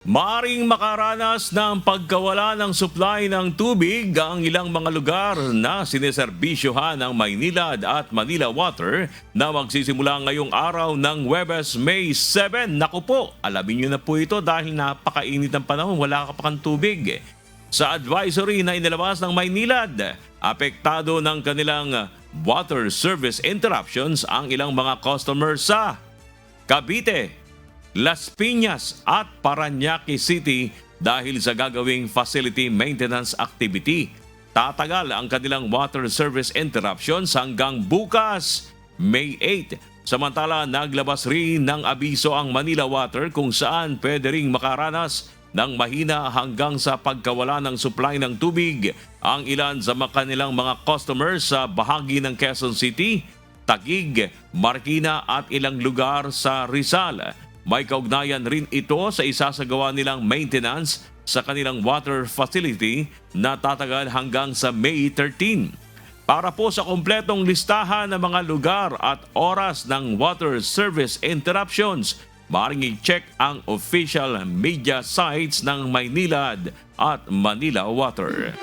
Maaring makaranas ng pagkawala ng supply ng tubig ang ilang mga lugar na sineserbisyohan ng Maynilad at Manila Water na magsisimula ngayong araw ng Huwebes, May 7. Naku po, alamin nyo na po ito dahil napakainit ng panahon, wala ka pa kang tubig. Sa advisory na inilabas ng Maynilad, apektado ng kanilang water service interruptions ang ilang mga customers sa Cavite, Las Piñas at Parañaque City dahil sa gagawing facility maintenance activity. Tatagal ang kanilang water service interruptions hanggang bukas, May 8. Samantala, naglabas rin ng abiso ang Manila Water kung saan pwede ring makaranas ng mahina hanggang sa pagkawala ng supply ng tubig ang ilan sa kanilang mga customers sa bahagi ng Quezon City, Taguig, Marikina at ilang lugar sa Rizal. May kaugnayan rin ito sa isasagawa nilang maintenance sa kanilang water facility na tatagal hanggang sa May 13. Para po sa kompletong listahan ng mga lugar at oras ng water service interruptions, maaaring i-check ang official media sites ng Maynilad at Manila Water.